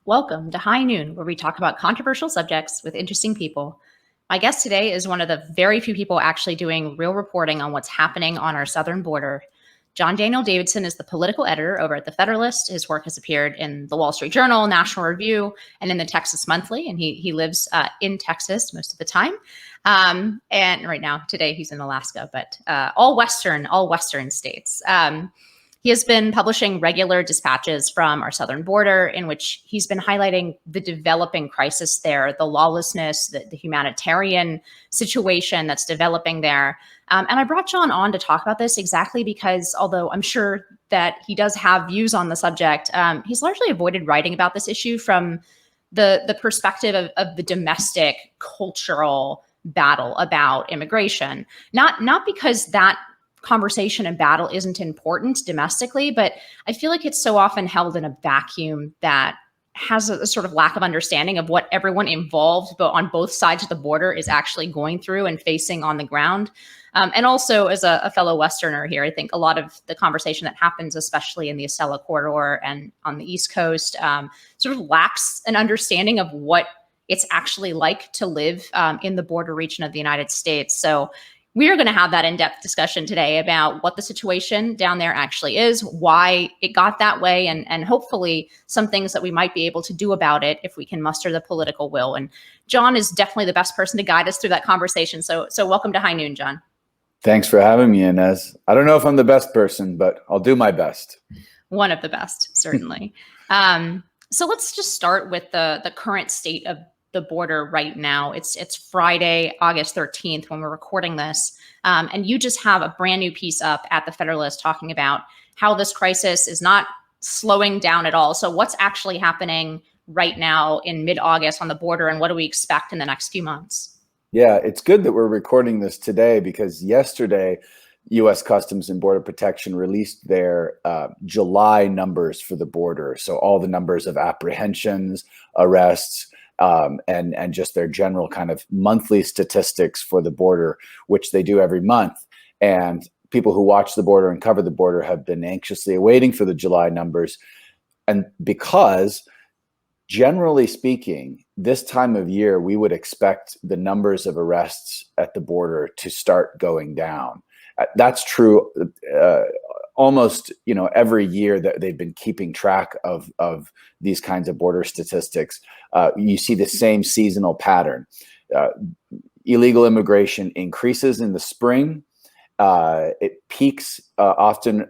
Welcome to High Noon, where we talk about controversial subjects with interesting people. My guest today is one of the very few people actually doing real reporting on what's happening on our southern border. John Daniel Davidson is the political editor over at the Federalist. His work has appeared in the Wall Street Journal, National Review, and in the Texas Monthly. And he lives in Texas most of the time. And right now, today, he's in Alaska, but all Western states. He has been publishing regular dispatches from our southern border in which he's been highlighting the developing crisis there, the lawlessness, the humanitarian situation that's developing there. And I brought John on to talk about this exactly because, although I'm sure that he does have views on the subject, he's largely avoided writing about this issue from the perspective of the domestic cultural battle about immigration. Not because that conversation and battle isn't important domestically, but I feel like it's so often held in a vacuum that has a sort of lack of understanding of what everyone involved, but on both sides of the border, is actually going through and facing on the ground. And also, as a fellow Westerner here, I think a lot of the conversation that happens, especially in the Acela corridor and on the East Coast, sort of lacks an understanding of what it's actually like to live in the border region of the United States. So we are going to have that in-depth discussion today about what the situation down there actually is, why it got that way, and hopefully some things that we might be able to do about it if we can muster the political will. And John is definitely the best person to guide us through that conversation. So welcome to High Noon, John. Thanks for having me, Inez. I don't know if I'm the best person, but I'll do my best. One of the best, certainly. So let's just start with the current state of the border right now. It's Friday, August 13th when we're recording this. And you just have a brand new piece up at the Federalist talking about how this crisis is not slowing down at all. So what's actually happening right now in mid-August on the border, and what do we expect in the next few months? Yeah, it's good that we're recording this today because yesterday, U.S. Customs and Border Protection released their July numbers for the border. So all the numbers of apprehensions, arrests, and just their general kind of monthly statistics for the border, which they do every month. And people who watch the border and cover the border have been anxiously awaiting for the July numbers. And because, generally speaking, this time of year, we would expect the numbers of arrests at the border to start going down. That's true almost every year that they've been keeping track of these kinds of border statistics. You see the same seasonal pattern. Illegal immigration increases in the spring. It peaks often,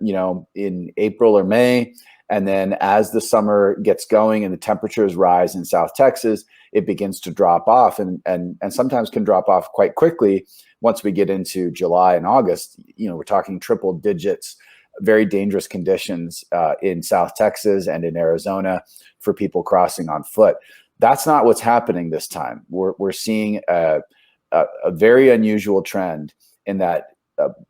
in April or May. And then as the summer gets going and the temperatures rise in South Texas, it begins to drop off and sometimes can drop off quite quickly once we get into July and August. We're talking triple digits, very dangerous conditions in South Texas and in Arizona for people crossing on foot. That's not what's happening this time. We're seeing a very unusual trend in that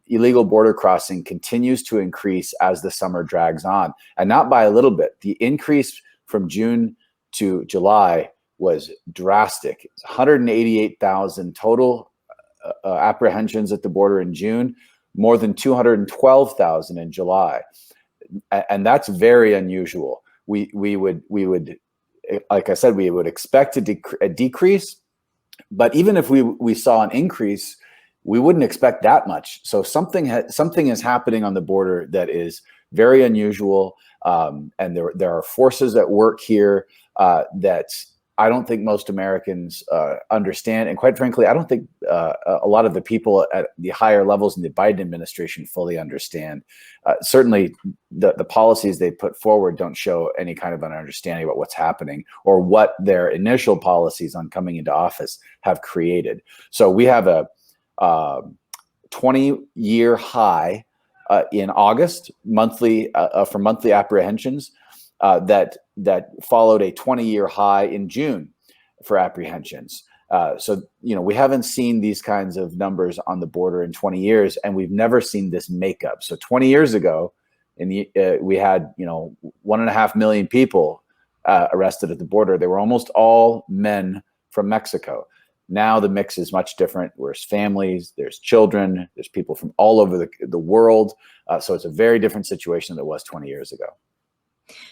illegal border crossing continues to increase as the summer drags on, and not by a little bit. The increase from June to July was drastic. It's 188,000 total apprehensions at the border in June, more than 212,000 in July, and that's very unusual. We would, like I said, we would expect a decrease, but even if we saw an increase, we wouldn't expect that much. So something is happening on the border that is very unusual, and there are forces at work here that I don't think most Americans understand, and quite frankly, I don't think a lot of the people at the higher levels in the Biden administration fully understand. Certainly, the policies they put forward don't show any kind of an understanding about what's happening or what their initial policies on coming into office have created. So we have a 20-year high in August monthly for monthly apprehensions that followed a 20-year high in June for apprehensions. So we haven't seen these kinds of numbers on the border in 20 years, and we've never seen this makeup. So 20 years ago, we had 1.5 million people arrested at the border. They were almost all men from Mexico. Now the mix is much different. There's families, there's children, there's people from all over the world. So it's a very different situation than it was 20 years ago.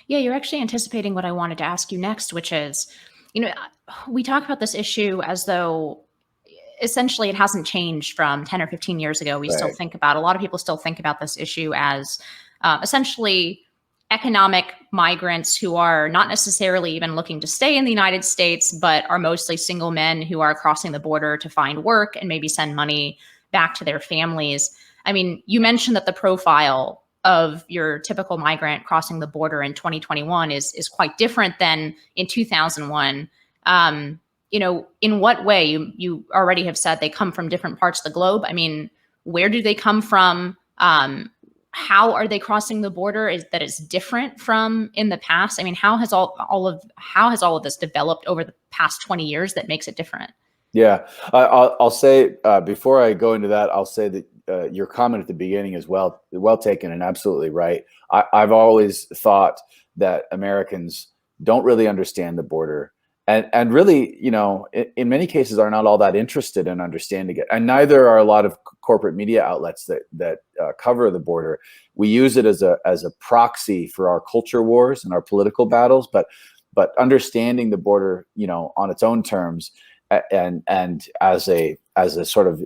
Yeah, you're actually anticipating what I wanted to ask you next, which is, you know, we talk about this issue as though essentially it hasn't changed from 10 or 15 years ago. We still Right. think about, a lot of people still think about this issue as essentially economic migrants who are not necessarily even looking to stay in the United States, but are mostly single men who are crossing the border to find work and maybe send money back to their families. I mean, you mentioned that the profile of your typical migrant crossing the border in 2021 is quite different than in 2001. Um, in what way? You already have said they come from different parts of the globe. I mean, where do they come from? How are they crossing the border? Is different from in the past? I mean, how has all of this developed over the past 20 years that makes it different? Yeah, I'll say before I go into that, I'll say that your comment at the beginning is well taken and absolutely right. I've always thought that Americans don't really understand the border, and really, in many cases, are not all that interested in understanding it. And neither are a lot of corporate media outlets that cover the border. We use it as a proxy for our culture wars and our political battles, but understanding the border, on its own terms and as a sort of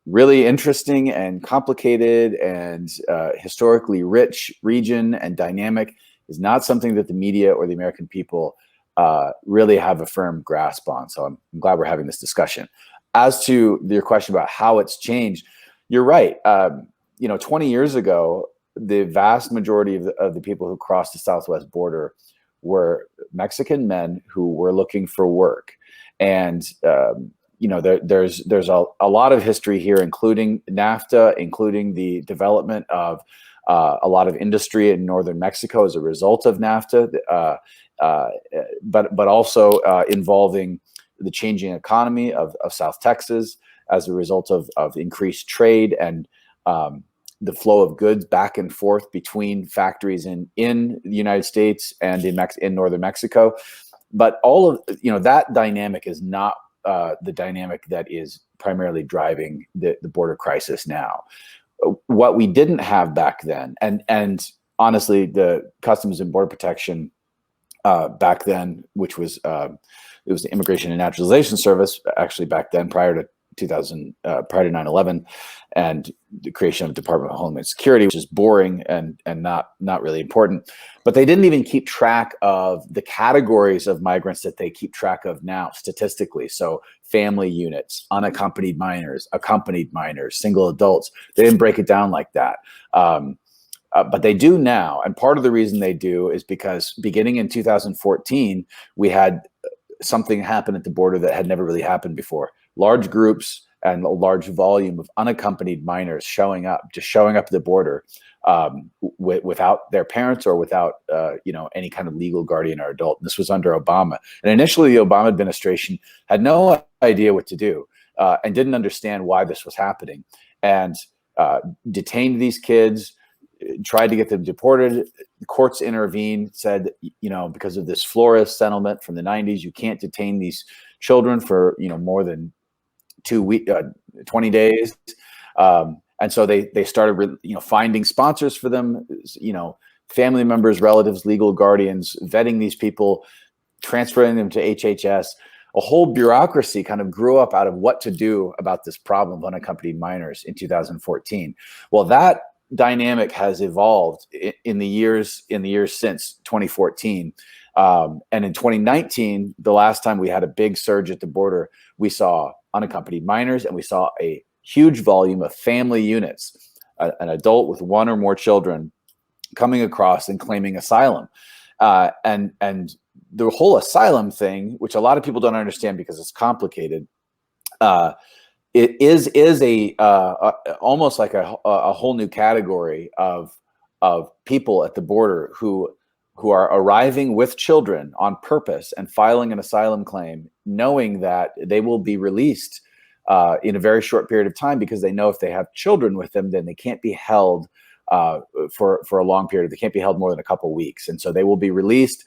really interesting and complicated and historically rich region and dynamic is not something that the media or the American people really have a firm grasp on. So I'm glad we're having this discussion. As to your question about how it's changed, you're right. 20 years ago, the vast majority of the people who crossed the Southwest border were Mexican men who were looking for work. And there's a lot of history here, including NAFTA, including the development of a lot of industry in northern Mexico as a result of NAFTA, but also involving the changing economy of South Texas as a result of increased trade and the flow of goods back and forth between factories in the United States and in northern Mexico. But all of that dynamic is not the dynamic that is primarily driving the border crisis now. What we didn't have back then, and honestly, the Customs and Border Protection back then, which was it was the Immigration and Naturalization Service, actually back then prior to 9/11, and the creation of the Department of Homeland Security, which is boring and not really important. But they didn't even keep track of the categories of migrants that they keep track of now statistically. So family units, unaccompanied minors, accompanied minors, single adults. They didn't break it down like that. But they do now. And part of the reason they do is because beginning in 2014, we had something happen at the border that had never really happened before. Large groups and a large volume of unaccompanied minors showing up at the border without their parents or without any kind of legal guardian or adult. And this was under Obama. And initially, the Obama administration had no idea what to do and didn't understand why this was happening, and detained these kids, tried to get them deported. The courts intervened, said, because of this Flores settlement from the 90s, you can't detain these children for, more than 20 days. And so they started, finding sponsors for them, family members, relatives, legal guardians, vetting these people, transferring them to HHS. A whole bureaucracy kind of grew up out of what to do about this problem of unaccompanied minors in 2014. Well, that dynamic has evolved in the years since 2014. And in 2019, the last time we had a big surge at the border, we saw unaccompanied minors and we saw a huge volume of family units, an adult with one or more children coming across and claiming asylum. And the whole asylum thing, which a lot of people don't understand because it's complicated, it is almost like a whole new category of people at the border who are arriving with children on purpose and filing an asylum claim, knowing that they will be released in a very short period of time, because they know if they have children with them, then they can't be held for a long period. They can't be held more than a couple weeks, and so they will be released,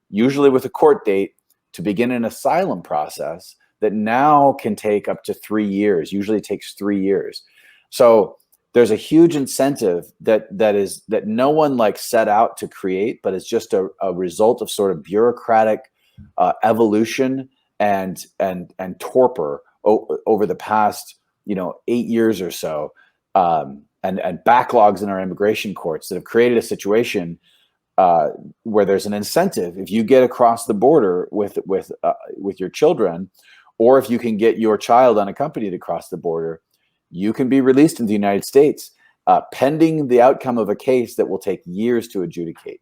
usually with a court date, to begin an asylum process that now can take up to 3 years. Usually it takes 3 years. So there's a huge incentive that no one like set out to create, but it's just a result of sort of bureaucratic evolution and torpor over the past 8 years or so, and backlogs in our immigration courts that have created a situation where there's an incentive. If you get across the border with your children, or if you can get your child unaccompanied across the border, you can be released in the United States, pending the outcome of a case that will take years to adjudicate.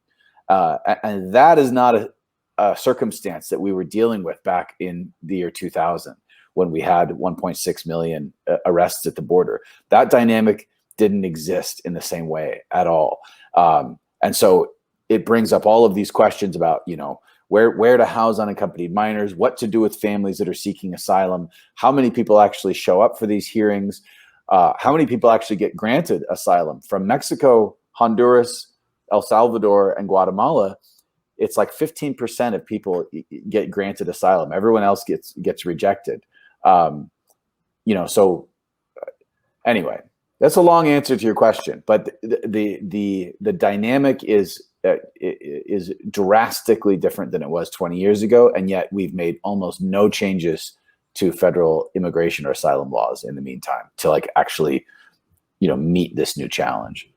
And that is not a circumstance that we were dealing with back in the year 2000, when we had 1.6 million arrests at the border. That dynamic didn't exist in the same way at all. And so it brings up all of these questions about, where to house unaccompanied minors, what to do with families that are seeking asylum, how many people actually show up for these hearings, how many people actually get granted asylum. From Mexico, Honduras, El Salvador, and Guatemala, it's like 15% of people get granted asylum. Everyone else gets rejected. So anyway, that's a long answer to your question, but the dynamic is drastically different than it was 20 years ago, and yet we've made almost no changes to federal immigration or asylum laws in the meantime to like actually, meet this new challenge.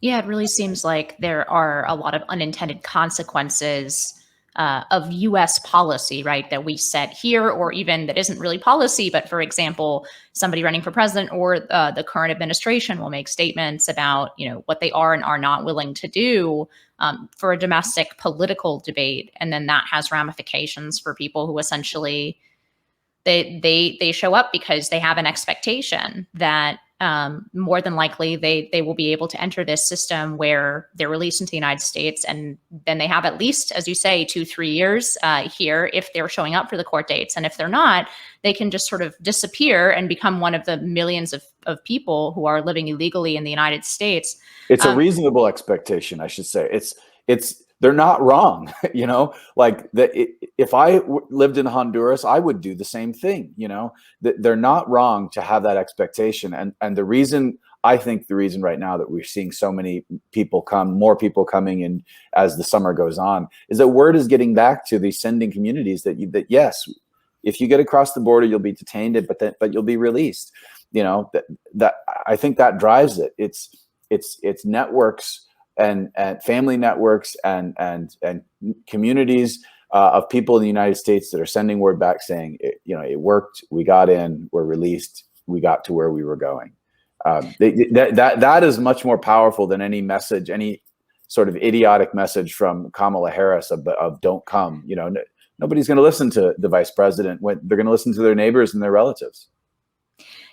Yeah, it really seems like there are a lot of unintended consequences of U.S. policy, right, that we set here, or even that isn't really policy. But for example, somebody running for president or the current administration will make statements about, what they are and are not willing to do for a domestic political debate. And then that has ramifications for people who essentially they show up because they have an expectation that more than likely they will be able to enter this system where they're released into the United States, and then they have at least, as you say, 2-3 years here if they're showing up for the court dates. And if they're not, they can just sort of disappear and become one of the millions of people who are living illegally in the United States. It's a reasonable expectation, I should say. They're not wrong, like that. If I lived in Honduras, I would do the same thing. They're not wrong to have that expectation. And the reason right now that we're seeing so many people more people coming in as the summer goes on, is that word is getting back to these sending communities that yes, if you get across the border, you'll be detained, but you'll be released. That I think that drives it. It's networks and family networks and communities of people in the United States that are sending word back saying, it worked, we got in, we're released, we got to where we were going. That is much more powerful than any message, any sort of idiotic message from Kamala Harris of don't come. Nobody's going to listen to the vice president. They're going to listen to their neighbors and their relatives.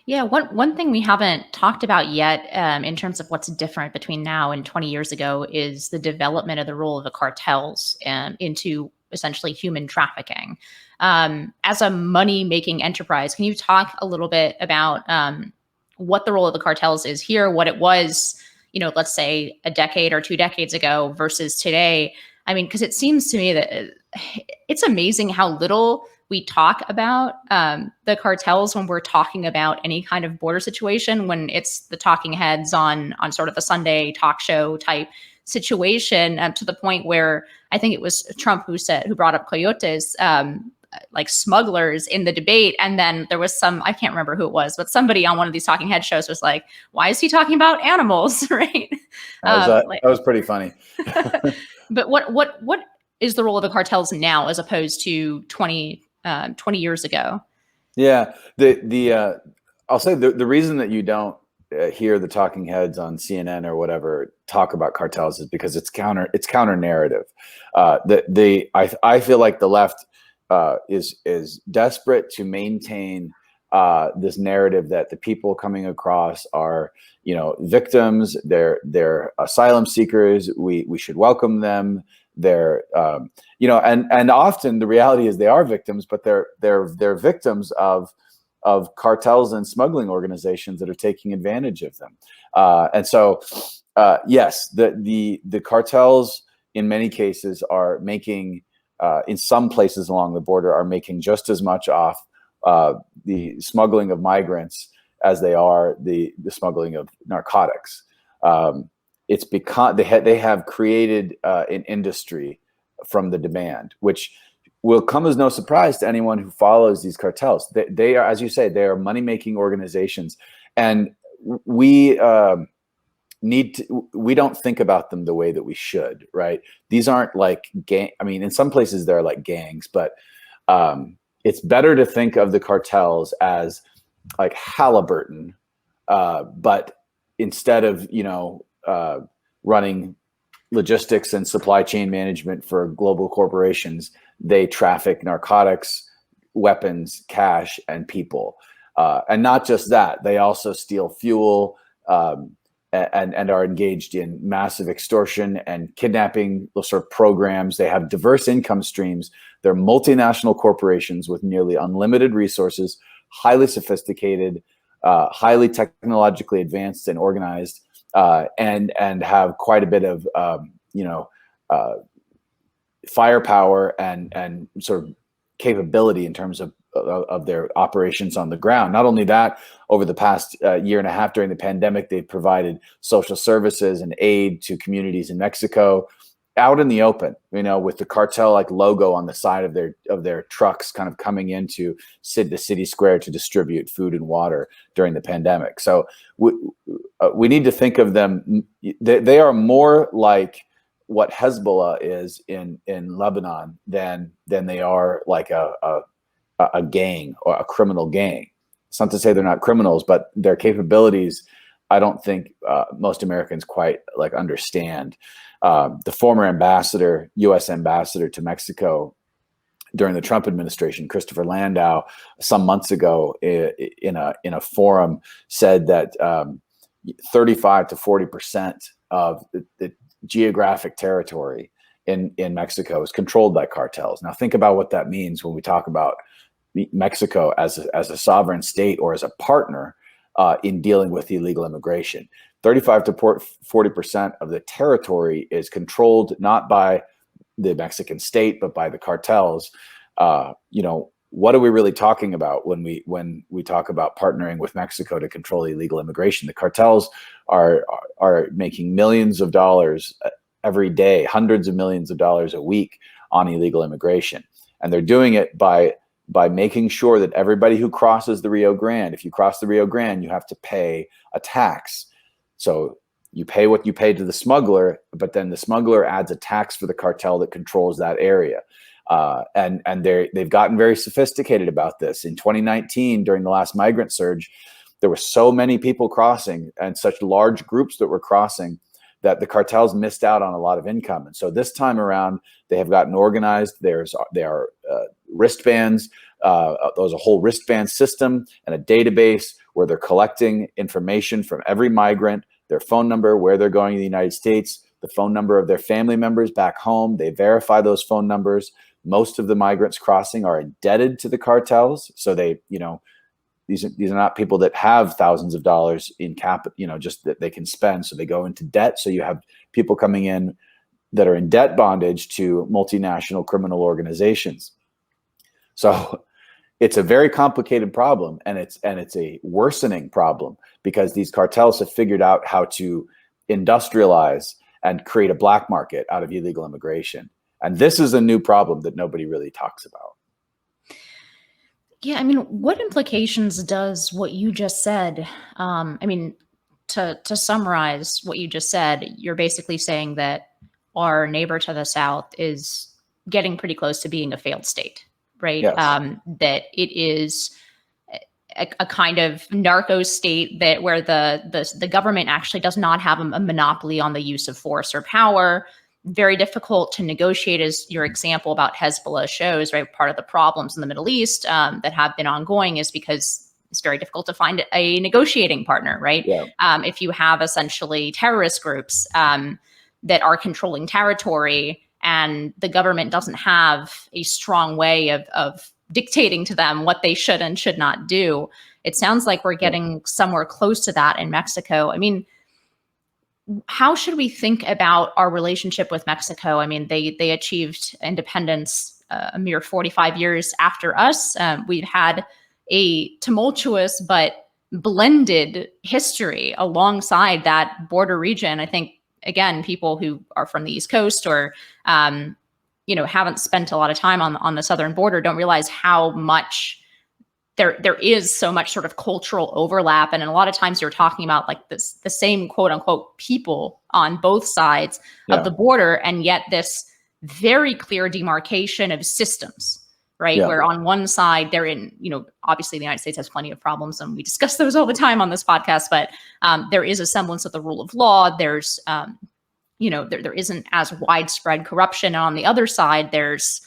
Yeah, one thing we haven't talked about yet in terms of what's different between now and 20 years ago is the development of the role of the cartels into essentially human trafficking. As a money-making enterprise, can you talk a little bit about what the role of the cartels is here, what it was, let's say a decade or 2 decades ago versus today? I mean, because it seems to me that it's amazing how little we talk about the cartels when we're talking about any kind of border situation, when it's the talking heads on sort of the Sunday talk show type situation, to the point where I think it was Trump who brought up coyotes, like smugglers in the debate. And then there was I can't remember who it was, but somebody on one of these talking head shows was like, why is he talking about animals? Right. That was pretty funny. But what is the role of the cartels now as opposed to 20 years ago? Yeah, I'll say the reason that you don't hear the talking heads on CNN or whatever talk about cartels is because it's counter narrative. I feel like the left is desperate to maintain this narrative that the people coming across are victims. They're asylum seekers. We should welcome them. They're and often the reality is they are victims, but they're victims of cartels and smuggling organizations that are taking advantage of them. And so yes, the cartels in many cases are making in some places along the border are making just as much off the smuggling of migrants as they are the smuggling of narcotics. It's because they have created an industry from the demand, which will come as no surprise to anyone who follows these cartels. They are, as you say, they are money-making organizations, and we we don't think about them the way that we should, right? These aren't like gang. I mean, in some places they're like gangs, but it's better to think of the cartels as like Halliburton, but instead of running logistics and supply chain management for global corporations, they traffic narcotics, weapons, cash, and people. And not just that, they also steal fuel and are engaged in massive extortion and kidnapping sort of programs. They have diverse income streams. They're multinational corporations with nearly unlimited resources, highly sophisticated, highly technologically advanced and organized, and have quite a bit of firepower and sort of capability in terms of their operations on the ground. Not only that, over the past year and a half during the pandemic, they've provided social services and aid to communities in Mexico out in the open, with the cartel like logo on the side of their trucks, kind of coming into the city square to distribute food and water during the pandemic. So we need to think of them. They are more like what Hezbollah is in Lebanon than they are like a gang or a criminal gang. It's not to say they're not criminals, but their capabilities, I don't think most Americans quite like understand. The former ambassador, U.S. ambassador to Mexico during the Trump administration, Christopher Landau, some months ago in a forum said that 35 to 40% of the geographic territory in Mexico is controlled by cartels. Now think about what that means when we talk about Mexico as a sovereign state or as a partner in dealing with illegal immigration. 35 to 40% of the territory is controlled not by the Mexican state, but by the cartels. What are we really talking about when we talk about partnering with Mexico to control illegal immigration? The cartels are making millions of dollars every day, hundreds of millions of dollars a week on illegal immigration, and they're doing it by making sure that everybody who crosses the Rio Grande, if you cross the Rio Grande, you have to pay a tax. So you pay what you pay to the smuggler, but then the smuggler adds a tax for the cartel that controls that area. And they've gotten very sophisticated about this. In 2019, during the last migrant surge, there were so many people crossing and such large groups that were crossing that the cartels missed out on a lot of income. And so this time around, they have gotten organized. There are wristbands. There's a whole wristband system and a database where they're collecting information from every migrant, their phone number, where they're going in the United States, the phone number of their family members back home. They verify those phone numbers. Most of the migrants crossing are indebted to the cartels. So these are not people that have thousands of dollars in just that they can spend. So they go into debt. So you have people coming in that are in debt bondage to multinational criminal organizations. So it's a very complicated problem, and it's a worsening problem because these cartels have figured out how to industrialize and create a black market out of illegal immigration. And this is a new problem that nobody really talks about. Yeah, I mean, what implications does what you just said? To summarize what you just said, you're basically saying that our neighbor to the south is getting pretty close to being a failed state, right? Yes. That it is a kind of narco state where the government actually does not have a monopoly on the use of force or power. Very difficult to negotiate, as your example about Hezbollah shows, right? Part of the problems in the Middle East that have been ongoing is because it's very difficult to find a negotiating partner, right? Yeah. If you have essentially terrorist groups that are controlling territory and the government doesn't have a strong way of dictating to them what they should and should not do, it sounds like we're getting somewhere close to that in Mexico. I mean, how should we think about our relationship with Mexico? I mean, they achieved independence a mere 45 years after us. We've had a tumultuous but blended history alongside that border region. I think, again, people who are from the East Coast or haven't spent a lot of time on the southern border don't realize how much there is so much sort of cultural overlap. And a lot of times you're talking about like the same quote unquote people on both sides of the border, and yet this very clear demarcation of systems, right? Yeah. Where on one side they're in, obviously the United States has plenty of problems and we discuss those all the time on this podcast, but there is a semblance of the rule of law. There's, there isn't as widespread corruption. And on the other side, there's,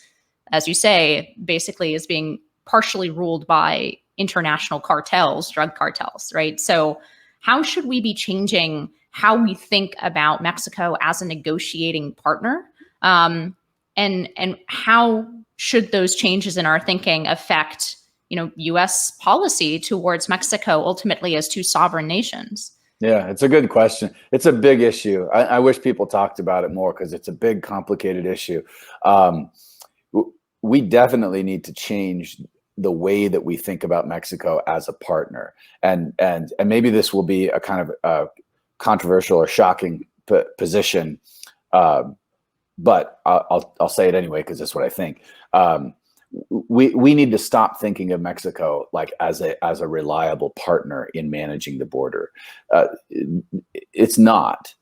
as you say, basically is being partially ruled by international cartels, drug cartels, right? So how should we be changing how we think about Mexico as a negotiating partner? And how should those changes in our thinking affect, U.S. policy towards Mexico ultimately as two sovereign nations? Yeah, it's a good question. It's a big issue. I wish people talked about it more because it's a big, complicated issue. We definitely need to change the way that we think about Mexico as a partner. And maybe this will be a kind of controversial or shocking position, but I'll say it anyway because that's what I think. We need to stop thinking of Mexico like as a reliable partner in managing the border. It's not.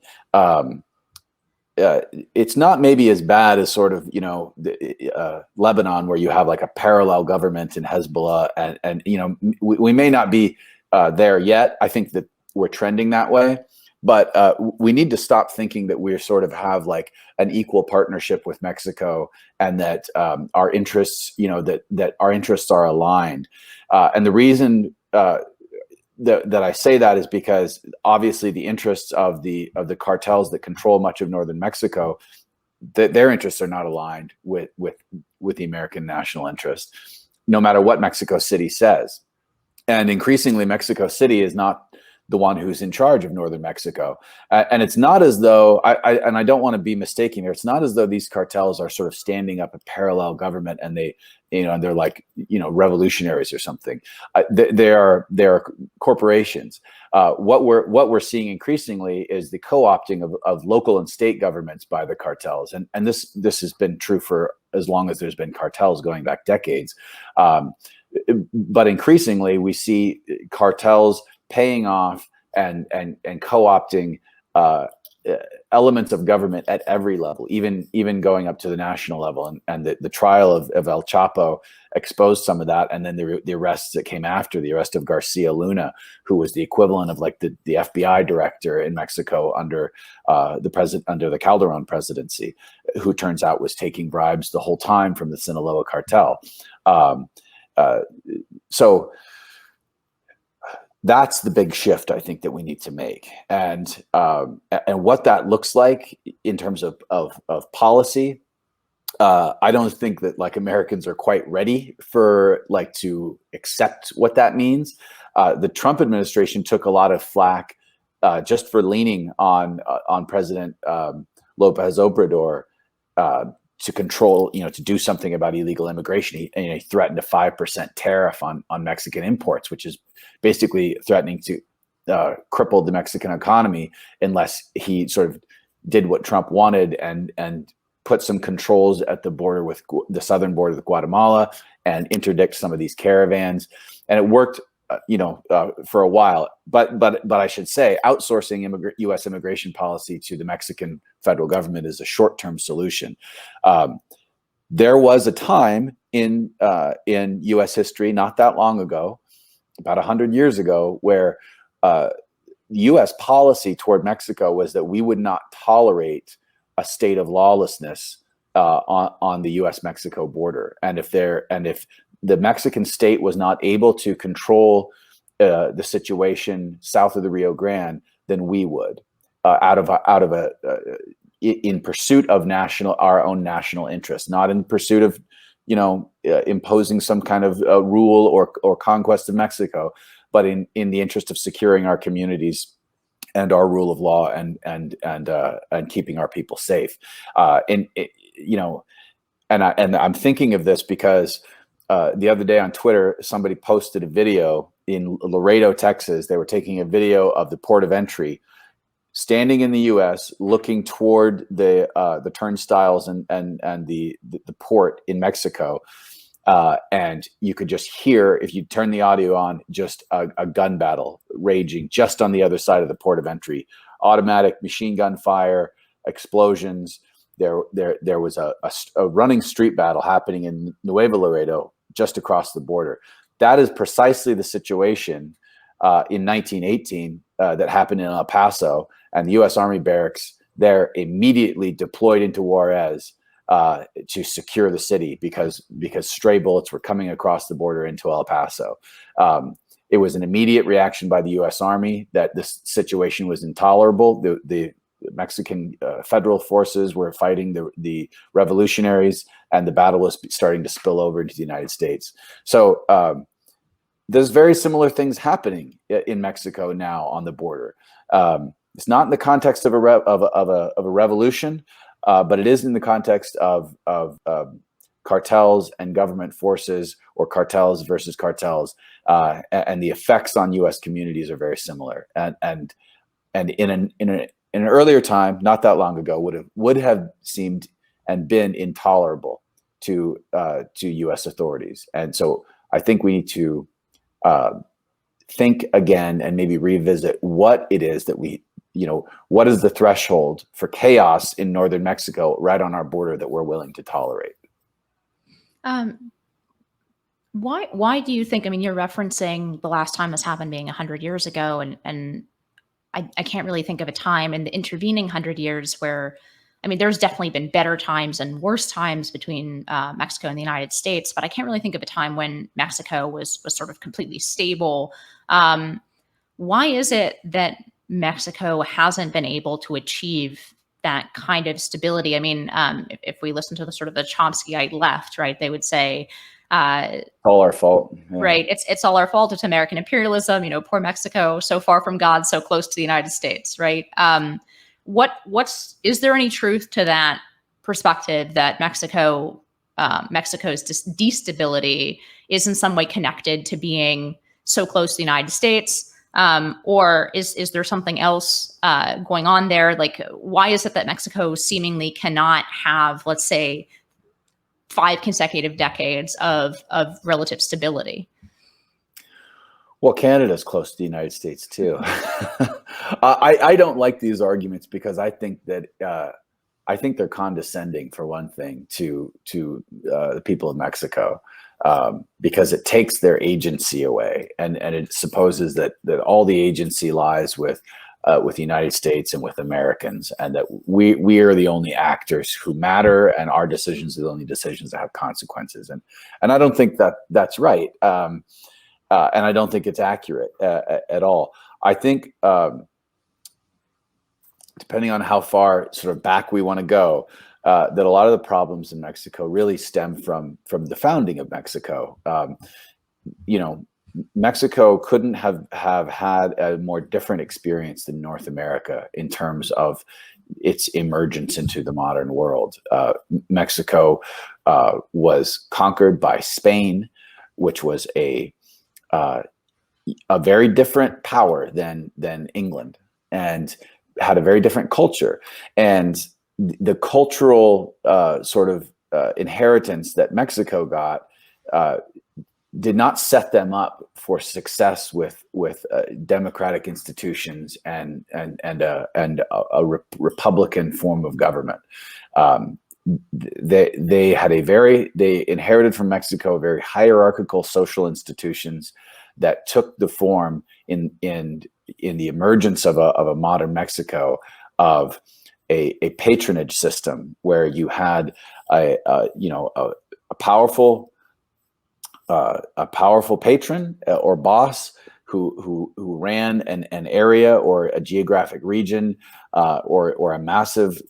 It's not maybe as bad as sort of Lebanon, where you have like a parallel government in Hezbollah, and we may not be there yet. I think that we're trending that way, but we need to stop thinking that we sort of have like an equal partnership with Mexico, and that our interests, that our interests are aligned. And the reason that I say that is because obviously the interests of the cartels that control much of northern Mexico, their interests are not aligned with the American national interest, no matter what Mexico City says. And increasingly, Mexico City is not the one who's in charge of northern Mexico. And it's not as though, I don't want to be mistaken here, it's not as though these cartels are sort of standing up a parallel government and they're like, revolutionaries or something. They're corporations. What we're seeing increasingly is the co-opting of local and state governments by the cartels. And this has been true for as long as there's been cartels, going back decades. But increasingly we see cartels paying off and co-opting elements of government at every level, even going up to the national level. And the trial of El Chapo exposed some of that. And then the arrests that came after, the arrest of Garcia Luna, who was the equivalent of like the FBI director in Mexico under under the Calderon presidency, who turns out was taking bribes the whole time from the Sinaloa cartel. So that's the big shift I think that we need to make, and what that looks like in terms of policy. I don't think that like Americans are quite ready for like to accept what that means. The Trump administration took a lot of flack just for leaning on President Lopez Obrador to control, to do something about illegal immigration. He threatened a 5% tariff on Mexican imports, which is basically threatening to cripple the Mexican economy unless he sort of did what Trump wanted and put some controls at the border with the southern border with Guatemala and interdict some of these caravans. And it worked, for a while. But I should say, outsourcing U.S. immigration policy to the Mexican federal government is a short-term solution. There was a time in U.S. history not that long ago, about 100 years ago, where U.S. policy toward Mexico was that we would not tolerate a state of lawlessness on the U.S. Mexico border, and if the Mexican state was not able to control the situation south of the Rio Grande, then we would, in pursuit of our own national interest, not in pursuit of imposing some kind of rule or conquest of Mexico, but in the interest of securing our communities and our rule of law and keeping our people safe. And I'm thinking of this because the other day on Twitter, somebody posted a video in Laredo, Texas. They were taking a video of the port of entry, standing in the U.S., looking toward the turnstiles and the port in Mexico, and you could just hear, if you turn the audio on, just a gun battle raging just on the other side of the port of entry. Automatic machine gun fire, explosions. There was a running street battle happening in Nuevo Laredo, just across the border. That is precisely the situation in 1918 that happened in El Paso, and the U.S. Army barracks there immediately deployed into Juarez to secure the city because stray bullets were coming across the border into El Paso. It was an immediate reaction by the U.S. Army that this situation was intolerable. The Mexican federal forces were fighting the revolutionaries, and the battle was starting to spill over into the United States. So there's very similar things happening in Mexico now on the border. It's not in the context of a revolution, but it is in the context of cartels and government forces, or cartels versus cartels, and the effects on U.S. communities are very similar. And in an earlier time, not that long ago, would have seemed and been intolerable to U.S. authorities. And so I think we need to think again and maybe revisit what it is that what is the threshold for chaos in northern Mexico, right on our border, that we're willing to tolerate? Why do you think? I mean, you're referencing the last time this happened being 100 years ago, and I can't really think of a time in the intervening 100 years where, I mean, there's definitely been better times and worse times between Mexico and the United States, but I can't really think of a time when Mexico was sort of completely stable. Why is it that Mexico hasn't been able to achieve that kind of stability? I mean, if we listen to the sort of the Chomskyite left, right, they would say, all our fault. Yeah. Right. It's all our fault. It's American imperialism. Poor Mexico, so far from God, so close to the United States. Right. Is there any truth to that perspective that Mexico's destability is in some way connected to being so close to the United States? Or is there something else going on there? Like, why is it that Mexico seemingly cannot have, let's say, 5 consecutive decades of relative stability? Well, Canada's close to the United States too. I don't like these arguments because I think that they're condescending, for one thing, to the people of Mexico, because it takes their agency away, and it supposes that all the agency lies with the United States and with Americans, and that we are the only actors who matter, and our decisions are the only decisions that have consequences. And I don't think that that's right, and I don't think it's accurate at all. I think depending on how far sort of back we want to go, that a lot of the problems in Mexico really stem from the founding of Mexico. Mexico couldn't have had a more different experience than North America in terms of its emergence into the modern world. Mexico was conquered by Spain, which was a very different power than England, and had a very different culture. And the cultural sort of inheritance that Mexico got did not set them up for success with democratic institutions and a republican form of government. They inherited from Mexico very hierarchical social institutions that took the form in the emergence of a modern Mexico of a patronage system, where you had a powerful patron or boss who ran an area or a geographic region, or a massive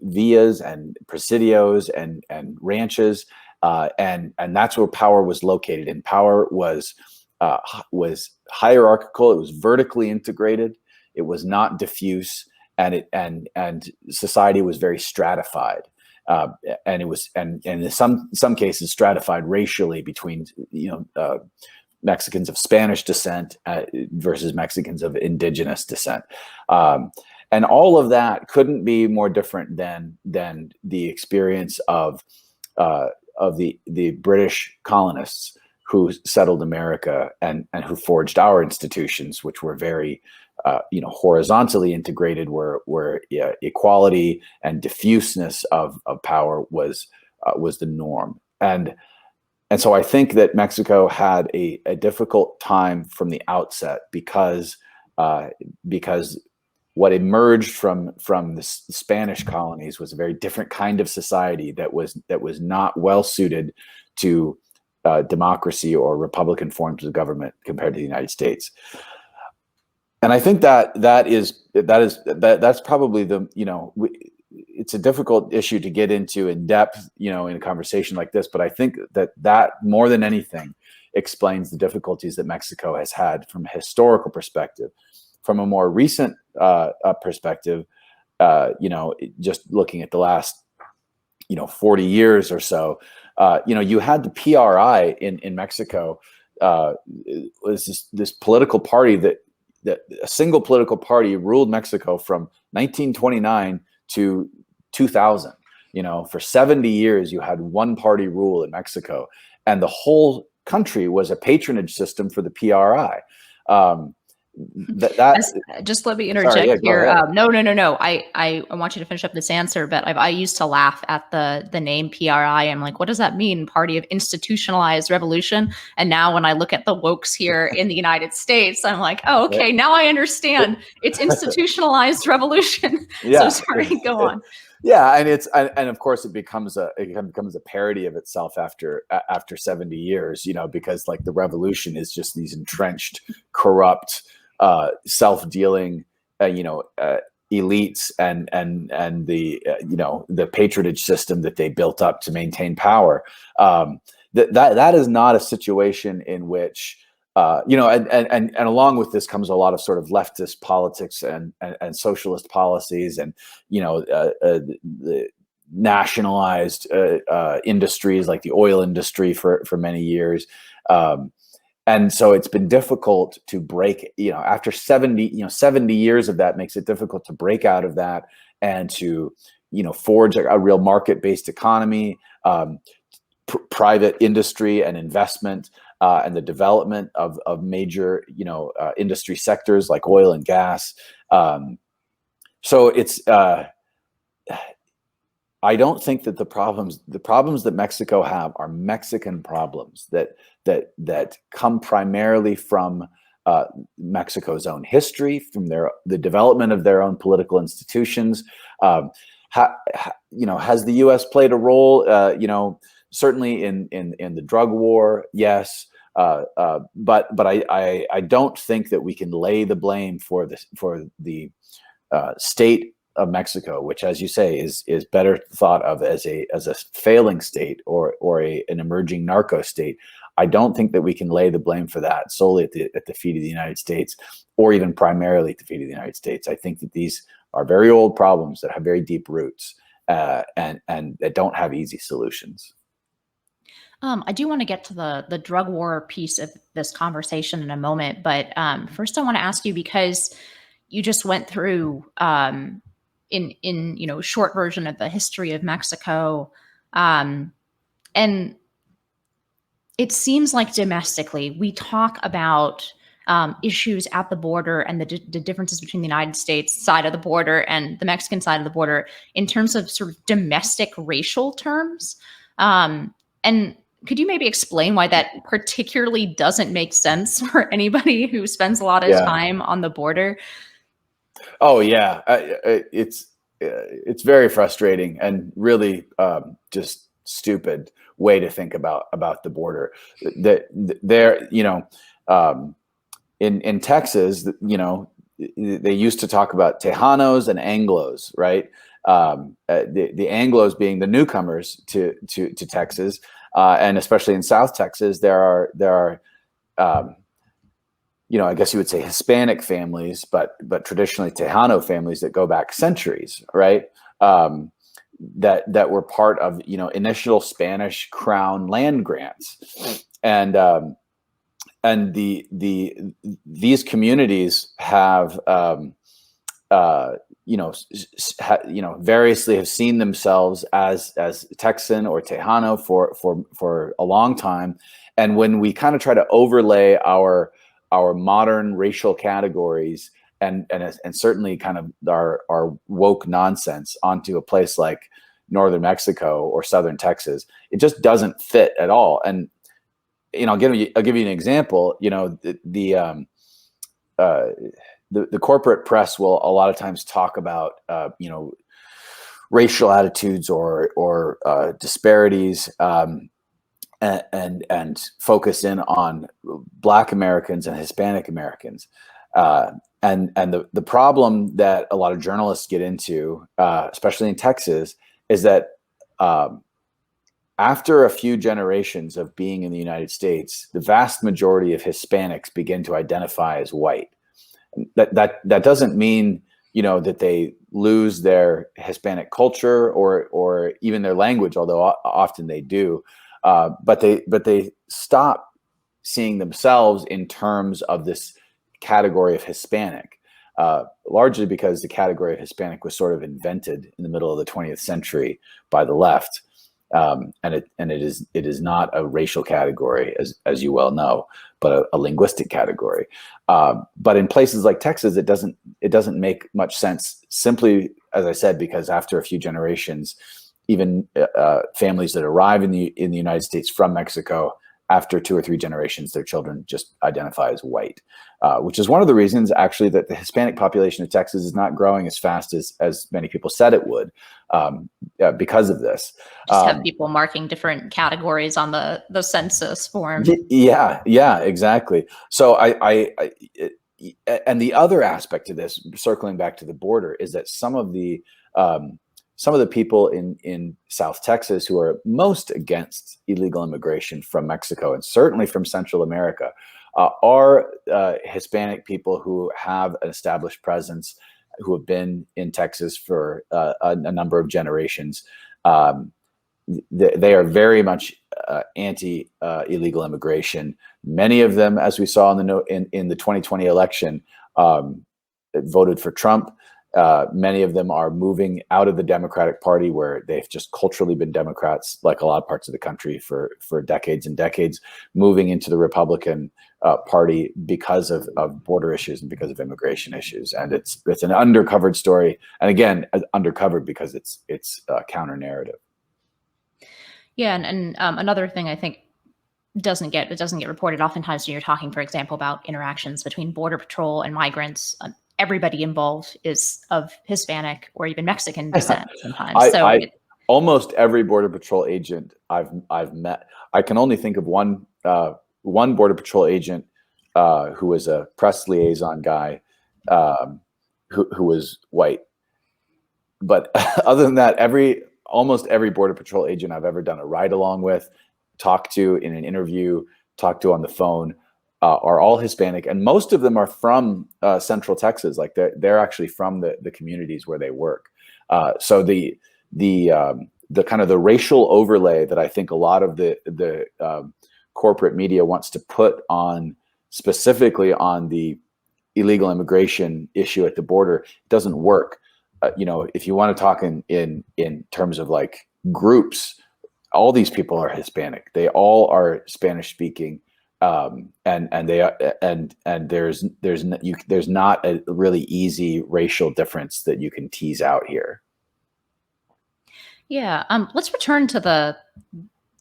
villas and presidios and ranches, and that's where power was located. And power was hierarchical. It was vertically integrated. It was not diffuse, and society was very stratified. and it was and in some cases stratified racially between Mexicans of Spanish descent versus Mexicans of indigenous descent. And all of that couldn't be more different than the experience of the British colonists who settled America and who forged our institutions, which were very horizontally integrated, where equality and diffuseness of power was the norm. And so I think that Mexico had a difficult time from the outset because what emerged from the Spanish colonies was a very different kind of society that was not well suited to democracy or Republican forms of government compared to the United States. And I think that's probably it's a difficult issue to get into in depth, in a conversation like this. But I think that more than anything explains the difficulties that Mexico has had from a historical perspective. From a more recent perspective, just looking at the last 40 years or so, you had the PRI in Mexico. Was this political party that a single political party ruled Mexico from 1929 to 2000. For 70 years, you had one party rule in Mexico, and the whole country was a patronage system for the PRI. Just let me interject here. No. I want you to finish up this answer, but I used to laugh at the name PRI. I'm like, what does that mean? Party of Institutionalized Revolution. And now when I look at the wokes here in the United States, I'm like, oh, okay, now I understand. It's Institutionalized Revolution. Yeah. So sorry, go on. Yeah, and of course it becomes a parody of itself after 70 years, because like the revolution is just these entrenched, corrupt, self-dealing, elites and the patronage system that they built up to maintain power. That is not a situation in which and along with this comes a lot of sort of leftist politics and socialist policies and the nationalized industries like the oil industry for many years. And so it's been difficult to break, after 70 years of that makes it difficult to break out of that and to, forge a real market-based economy, private industry and investment, and the development of major, industry sectors like oil and gas. So it's, I don't think that the problems that Mexico have are Mexican problems that come primarily from Mexico's own history, from the development of their own political institutions. Has the U.S. played a role? Certainly in the drug war, yes. But I don't think that we can lay the blame for the state of Mexico, which, as you say, is better thought of as a failing state or an emerging narco state. I don't think that we can lay the blame for that solely at the feet of the United States, or even primarily at the feet of the United States. I think that these are very old problems that have very deep roots and that don't have easy solutions. I do want to get to the drug war piece of this conversation in a moment, but first I want to ask you, because you just went through in short version of the history of Mexico, and it seems like domestically we talk about issues at the border and the differences between the United States side of the border and the Mexican side of the border in terms of sort of domestic racial terms. And could you maybe explain why that particularly doesn't make sense for anybody who spends a lot of time on the border? Oh yeah, it's very frustrating and really just stupid way to think about the border. That there, in Texas, they used to talk about Tejanos and Anglos, right? The Anglos being the newcomers to Texas, and especially in South Texas, there are I guess you would say Hispanic families, but traditionally Tejano families that go back centuries, right? that were part of, you know, initial Spanish Crown land grants, and these communities have you know, variously have seen themselves as Texan or Tejano for a long time. And when we kind of try to overlay our modern racial categories and certainly kind of our woke nonsense onto a place like northern Mexico or southern Texas, it just doesn't fit at all. And you know, I'll give you an example. You know, the corporate press will a lot of times talk about you know, racial attitudes or disparities, and focus in on Black Americans and Hispanic Americans. And the problem that a lot of journalists get into, especially in Texas, is that after a few generations of being in the United States, the vast majority of Hispanics begin to identify as white. That doesn't mean, you know, that they lose their Hispanic culture or even their language, although often they do. But they stop seeing themselves in terms of this category of Hispanic, largely because the category of Hispanic was sort of invented in the middle of the 20th century by the left. And it is not a racial category, as you well know, but a linguistic category. But in places like Texas, it doesn't make much sense, simply, as I said, because after a few generations, even families that arrive in the United States from Mexico, after 2 or 3 generations, their children just identify as white, which is one of the reasons, actually, that the Hispanic population of Texas is not growing as fast as many people said it would, because of this. Just have people marking different categories on the census form. Yeah, exactly. So and the other aspect of this, circling back to the border, is that some of the people in South Texas who are most against illegal immigration from Mexico and certainly from Central America are Hispanic people who have an established presence, who have been in Texas for a number of generations. They are very much anti illegal immigration. Many of them, as we saw in the 2020 election, voted for Trump. Many of them are moving out of the Democratic Party, where they've just culturally been Democrats, like a lot of parts of the country, for decades and decades, moving into the Republican Party because of border issues and because of immigration issues. And it's an undercovered story, and again, undercovered because it's counter narrative. Yeah, and another thing I think doesn't get reported oftentimes when you're talking, for example, about interactions between Border Patrol and migrants. Everybody involved is of Hispanic or even Mexican descent sometimes. Almost every Border Patrol agent I've met, I can only think of one Border Patrol agent who was a press liaison guy, who was white. But other than that, almost every Border Patrol agent I've ever done a ride along with, talked to in an interview, talked to on the phone, are all Hispanic, and most of them are from Central Texas. Like they're actually from the communities where they work. So the kind of the racial overlay that I think a lot of the corporate media wants to put on, specifically on the illegal immigration issue at the border, doesn't work. You know, if you want to talk in terms of like groups, all these people are Hispanic. They all are Spanish speaking. And there's not a really easy racial difference that you can tease out here. Yeah. Let's return to the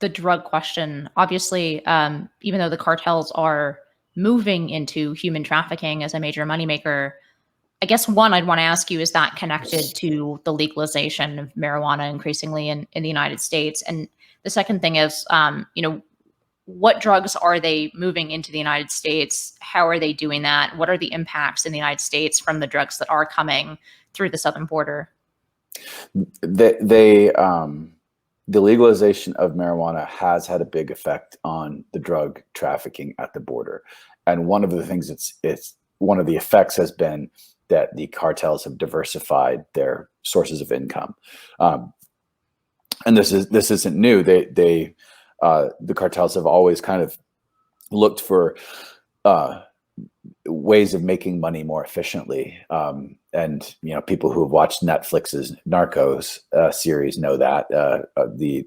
drug question. Obviously, even though the cartels are moving into human trafficking as a major moneymaker, I guess one I'd want to ask you, is that connected to the legalization of marijuana increasingly in the United States? And the second thing is, you know, what drugs are they moving into the United States? How are they doing that? What are the impacts in the United States from the drugs that are coming through the southern border? The legalization of marijuana has had a big effect on the drug trafficking at the border. And one of the things one of the effects has been that the cartels have diversified their sources of income. and this isn't new. The cartels have always kind of looked for ways of making money more efficiently. And people who have watched Netflix's Narcos series know that the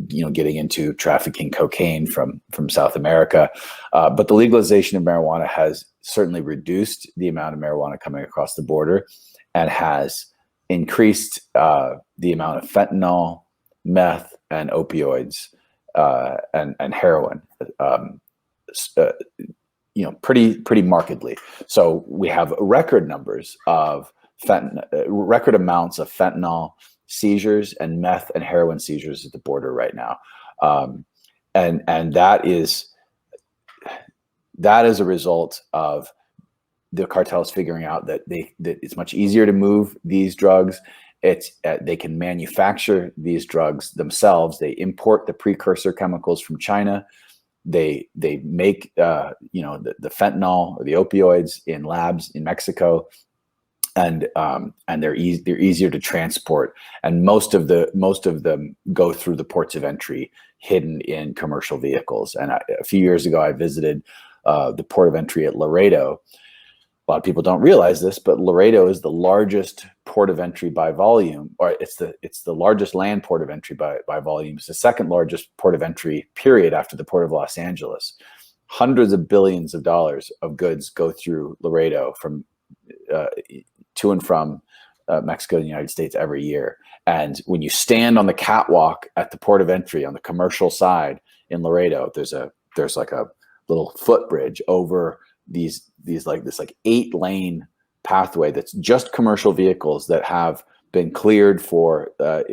getting into trafficking cocaine from South America. But the legalization of marijuana has certainly reduced the amount of marijuana coming across the border, and has increased the amount of fentanyl, meth, and opioids and heroin. Pretty markedly. So we have record numbers of record amounts of fentanyl seizures and meth and heroin seizures at the border right now, and that is a result of the cartels figuring out that it's much easier to move these drugs. They can manufacture these drugs themselves. They import the precursor chemicals from China. They make the fentanyl or the opioids in labs in Mexico, and they're easier to transport. And most of them go through the ports of entry, hidden in commercial vehicles. And a few years ago, I visited the port of entry at Laredo. A lot of people don't realize this, but Laredo is the largest port of entry by volume, or it's the largest land port of entry by volume. It's the second largest port of entry, period, after the port of Los Angeles. Hundreds of billions of dollars of goods go through Laredo from to and from Mexico and the United States every year. And when you stand on the catwalk at the port of entry on the commercial side in Laredo, there's like a little footbridge over this 8-lane pathway that's just commercial vehicles that have been cleared for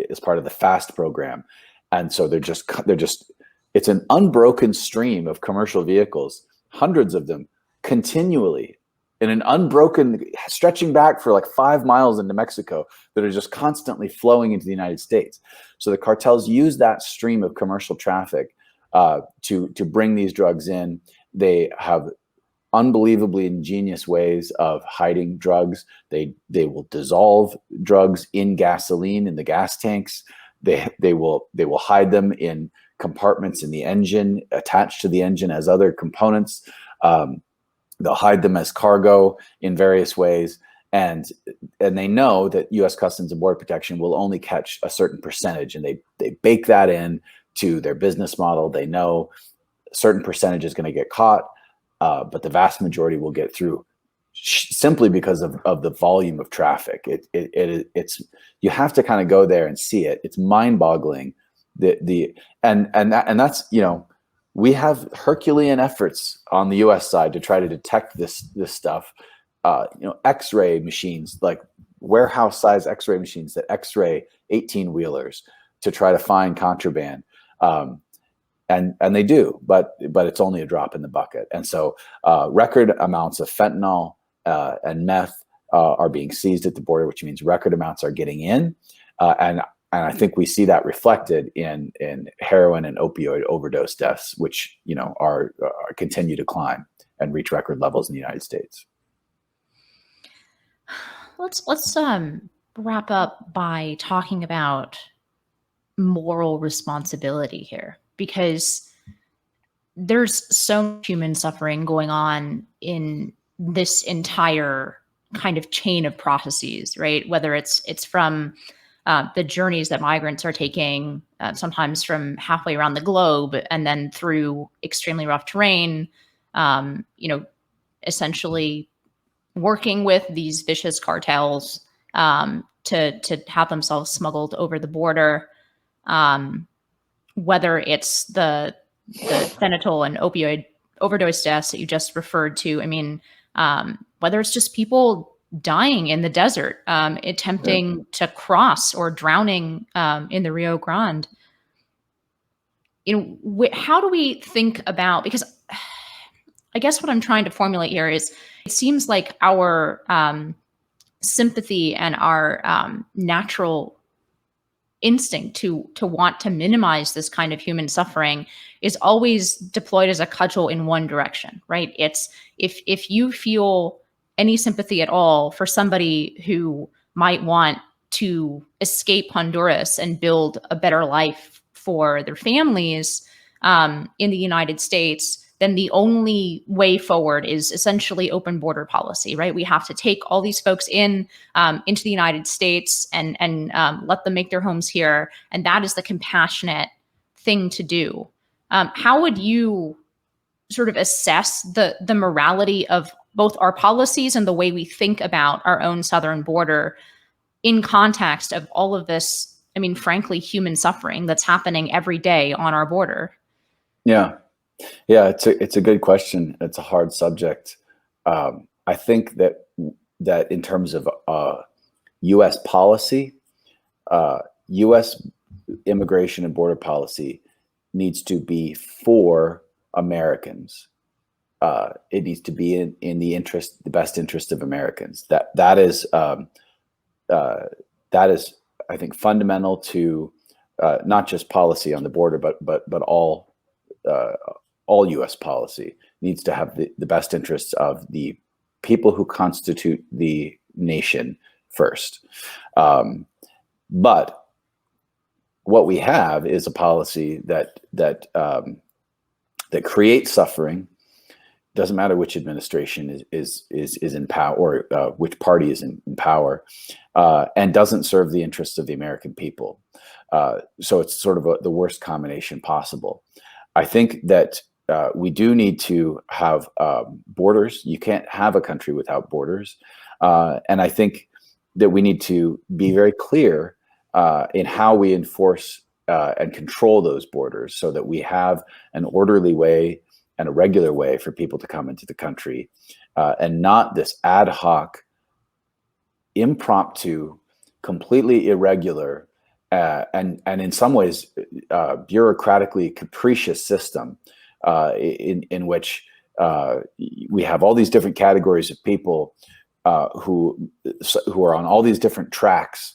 as part of the FAST program. And so it's an unbroken stream of commercial vehicles, hundreds of them continually in an unbroken, stretching back for like 5 miles into Mexico, that are just constantly flowing into the United States. So the cartels use that stream of commercial traffic to bring these drugs in. They have unbelievably ingenious ways of hiding drugs. They will dissolve drugs in gasoline in the gas tanks. They will hide them in compartments in the engine, attached to the engine as other components. They'll hide them as cargo in various ways, and they know that U.S. Customs and Border Protection will only catch a certain percentage, and they bake that in to their business model. They know a certain percentage is going to get caught, but the vast majority will get through simply because of the volume of traffic. It's you have to kind of go there and see it. It's mind-boggling. That's we have Herculean efforts on the U.S. side to try to detect this stuff. X-ray machines, like warehouse-size X-ray machines that X-ray 18-wheelers to try to find contraband. And they do, but it's only a drop in the bucket. And so record amounts of fentanyl and meth are being seized at the border, which means record amounts are getting in. And I think we see that reflected in heroin and opioid overdose deaths, which are continue to climb and reach record levels in the United States. Let's wrap up by talking about moral responsibility here, because there's so much human suffering going on in this entire kind of chain of processes, right? Whether it's from the journeys that migrants are taking, sometimes from halfway around the globe, and then through extremely rough terrain, essentially working with these vicious cartels to have themselves smuggled over the border. Whether it's the fentanyl and opioid overdose deaths that you just referred to, whether it's just people dying in the desert, attempting to cross, or drowning in the Rio Grande. How do we think about, because I guess what I'm trying to formulate here is, it seems like our sympathy and our natural instinct to want to minimize this kind of human suffering is always deployed as a cudgel in one direction, right? It's if you feel any sympathy at all for somebody who might want to escape Honduras and build a better life for their families in the United States, then the only way forward is essentially open border policy, right? We have to take all these folks into the United States and let them make their homes here, and that is the compassionate thing to do. How would you sort of assess the morality of both our policies and the way we think about our own southern border in context of all of this, I mean, frankly, human suffering that's happening every day on our border? Yeah. Yeah, it's a good question. It's a hard subject. I think that in terms of U.S. policy, U.S. immigration and border policy needs to be for Americans. It needs to be in the best interest of Americans. That is, I think, fundamental to not just policy on the border, but all U.S. policy needs to have the best interests of the people who constitute the nation first. But what we have is a policy that creates suffering. Doesn't matter which administration is in power, or which party is in power, and doesn't serve the interests of the American people. So it's sort of the worst combination possible. I think that we do need to have borders. You can't have a country without borders. And I think that we need to be very clear in how we enforce and control those borders, so that we have an orderly way and a regular way for people to come into the country, and not this ad hoc, impromptu, completely irregular, and in some ways bureaucratically capricious system in which we have all these different categories of people who are on all these different tracks.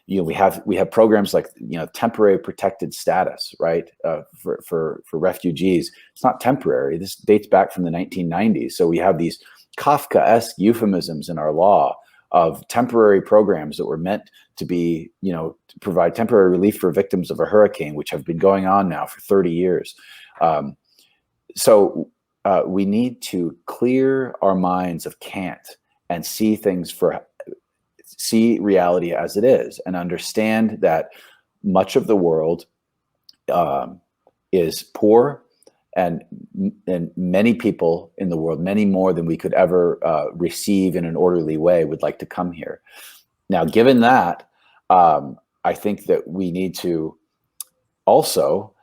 We have programs like temporary protected status, right? For refugees. It's not temporary. This dates back from the 1990s. So we have these Kafkaesque euphemisms in our law of temporary programs that were meant to be, to provide temporary relief for victims of a hurricane, which have been going on now for 30 years. So we need to clear our minds of can't and see reality as it is, and understand that much of the world is poor, and many people in the world, many more than we could ever receive in an orderly way, would like to come here. Now, given that, I think that we need to also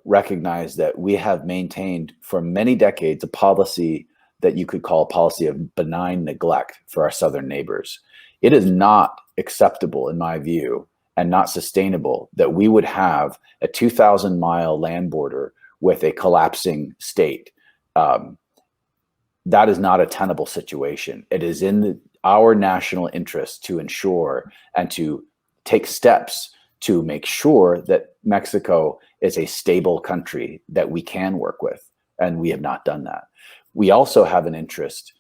recognize that we have maintained for many decades a policy that you could call a policy of benign neglect for our southern neighbors. It is not acceptable, in my view, and not sustainable, that we would have a 2,000-mile land border with a collapsing state. That is not a tenable situation. It is in our national interest to ensure and to take steps to make sure that Mexico is a stable country that we can work with, and we have not done that. We also have an interest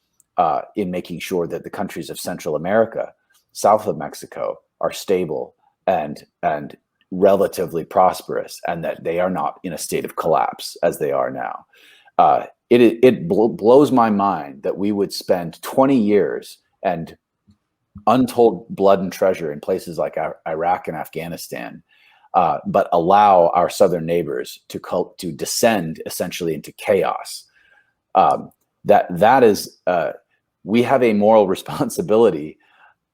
in making sure that the countries of Central America, south of Mexico, are stable and relatively prosperous, and that they are not in a state of collapse as they are now. It blows my mind that we would spend 20 years and untold blood and treasure in places like Iraq and Afghanistan, but allow our southern neighbors to descend essentially into chaos. That is, we have a moral responsibility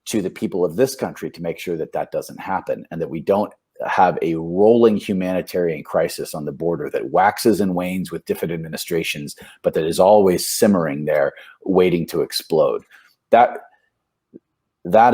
to the people of this country to make sure that that doesn't happen, and that we don't have a rolling humanitarian crisis on the border that waxes and wanes with different administrations, but that is always simmering there, waiting to explode. That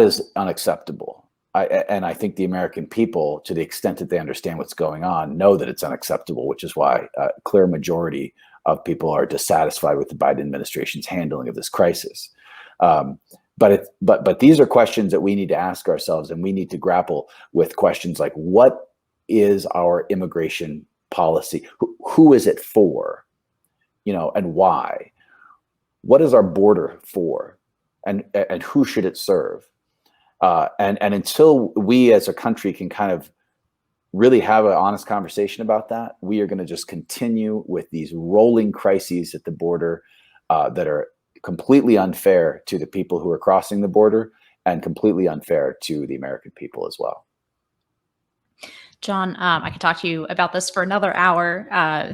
is unacceptable. I think the American people, to the extent that they understand what's going on, know that it's unacceptable, which is why a clear majority of people are dissatisfied with the Biden administration's handling of this crisis. But these are questions that we need to ask ourselves, and we need to grapple with questions like, what is our immigration policy? Who is it for? And why? What is our border for? And who should it serve? And until we as a country can kind of really have an honest conversation about that, we are going to just continue with these rolling crises at the border that are completely unfair to the people who are crossing the border and completely unfair to the American people as well. John, I could talk to you about this for another hour.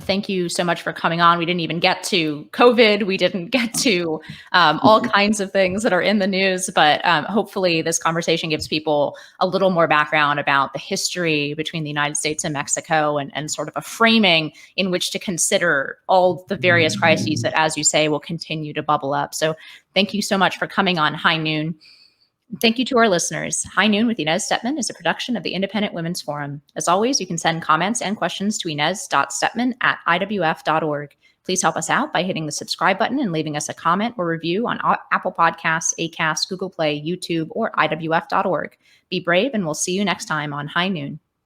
Thank you so much for coming on. We didn't even get to COVID. We didn't get to all kinds of things that are in the news, but hopefully this conversation gives people a little more background about the history between the United States and Mexico, and sort of a framing in which to consider all the various crises that, as you say, will continue to bubble up. So thank you so much for coming on High Noon. Thank you to our listeners. High Noon with Inez Stepman is a production of the Independent Women's Forum. As always, you can send comments and questions to inez.stepman@iwf.org. Please help us out by hitting the subscribe button and leaving us a comment or review on Apple Podcasts, Acast, Google Play, YouTube, or iwf.org. Be brave, and we'll see you next time on High Noon.